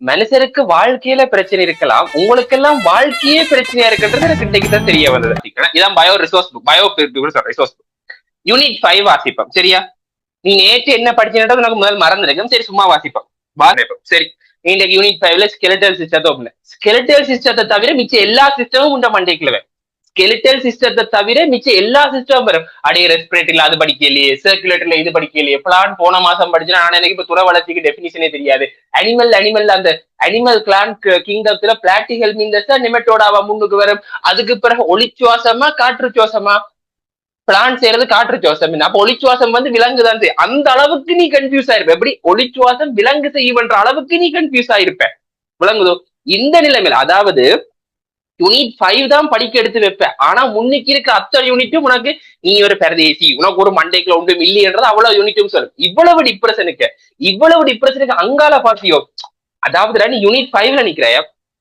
மனுஷருக்கு வாழ்க்கையில பிரச்சனை இருக்கலாம், உங்களுக்கெல்லாம் வாழ்க்கையே பிரச்சனையா இருக்குன்றது எனக்கு இன்னைக்கு தான் தெரிய வந்தது. இதான் bio resource book, bio resource book unit 5 வாசிப்போம். சரியா? நீ நேற்று என்ன படிச்சுன்றது எனக்கு முதல் மறந்துருக்கும். சரி, சும்மா வாசிப்போம். சரி, இன்றைக்கு யூனிட் 5ல ஸ்கெலிட்டல் சிஸ்டத்தை ஸ்கெலிட்டல் சிஸ்டத்தை தவிர மிச்ச எல்லா சிஸ்டமும் உண்ட மண்டைக்குள்ள ஸ்கெலிட்டல் சிஸ்டத்தை தவிர மிச்ச எல்லா சிஸ்டமும் வரும். அடைய ரெஸ்பிரேட்டரியில அது படிக்கலையே, சர்க்குலேட்டர்ல இது படிக்கலையே, பிளான் போன மாசம் படிச்சுனா ஆனா எனக்கு இப்ப துறை வளர்ச்சிக்கு டெபினிஷனே தெரியாது. அனிமல் அந்த அனிமல் கிளான் கிங்டத்துல பிளாட்டிஹெல் மீன்ஸ் நிமெட்டோடாவா முன்னுக்கு வரும். அதுக்கு பிறகு ஒளிச்சுவாசமா காற்று சுவாசமா? பிளான் செய்யறது காற்று சுவாசம். அப்ப ஒளிச்சுவாசம் வந்து விலங்கு தான் செய்யும். அந்த அளவுக்கு நீ கன்ஃபியூஸ் ஆயிருப்ப. எப்படி ஒளிச்சுவாசம் விலங்கு செய்யன்ற அளவுக்கு நீ கன்ஃபியூஸ் ஆயிருப்ப. விளங்குதோ? இந்த நிலைமையில அதாவது யூனிட் 5 தான் படிக்க எடுத்து வைப்ப. ஆனா முன்னுக்கு இருக்க அத்தனை யூனிட்டும் உனக்கு நீ ஒரு பரதேசி, உனக்கு ஒரு மண்டைக்குள்ள ஒன்று மில்லியன்றது அவ்வளவு யூனிட்டும் சொல்லும். இவ்வளவு டிப்ரெஷனுக்கு அங்கால பாத்தியோ. அதாவது நீ யூனிட் 5ல நிக்கிற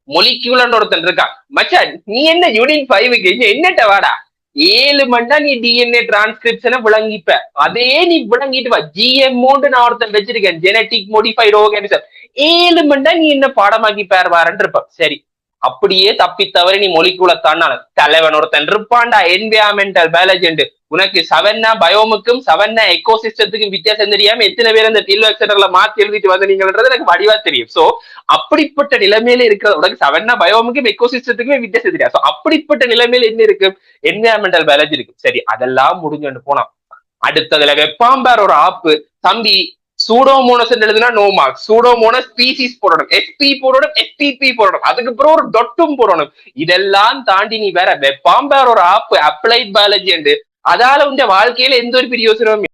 மொலிக்யூலர் ஒருத்தன் இருக்கான். மச்சா நீ என்ன யூனிட் 5க்கு என்னட்ட வாடா 7 மண்டா நீ டிஎன்ஏ டிரான்ஸ்கிரிப்ஷனை விளங்கிப்ப. அதே நீ விளங்கிட்டு வா. ஜிஎம்ஓன்னு நான் ஒருத்தன் வச்சிருக்கேன், ஜெனட்டிக் மோடிஃபைட் ஆர்கானிசம். 7 மண்டா நீ என்ன பாடமாக்கி பேர்வாரன்னு இருப்ப. சரி, அப்படியே தப்பி தவறி நீ மொழிக்குள்ள தாண்டான தலைவன் ஒருத்தன் இருப்பான்டா, என்விரான்மெண்டல் பயாலஜி. உனக்கு சவன்னா பயோமுக்கும் சவன்னா எக்கோசிஸ்டத்துக்கும் வித்தியாசம் தெரியாம எத்தனை பேர் அந்த டிஎல்எக்ஸர்ல மாத்தி எழுதிட்டு வந்தீங்கன்றது எனக்கு வடிவா தெரியும். சோ அப்படிப்பட்ட நிலைமையில இருக்கிற உனக்கு சவன்னா பயோமுக்கும் எக்கோசிஸ்டத்துக்குமே வித்தியாசம் தெரியாது. சோ அப்படிப்பட்ட நிலைமையில என்ன இருக்கு? என்விரான்மெண்டல் பயாலஜி இருக்கு. சரி, அதெல்லாம் முடிஞ்சு போனா அடுத்ததுல வெப்பாம்பார் ஒரு ஆப்பு. தம்பி சூடோமோனஸ் எழுதுனா நோ மார்க். சூடோமோனஸ் ஸ்பீசிஸ் போடணும், எஸ்பி போடணும், எஸ்பிபி போடணும், அதுக்கு அப்புறம் ஒரு டொட்டும் போடணும். இதெல்லாம் தாண்டி நீ வேற வெப்பாம்பார் ஒரு ஆப்பு அப்ளைட் பயாலஜி அதால உங்க வாழ்க்கையில எந்த ஒரு பிரயோசனமும்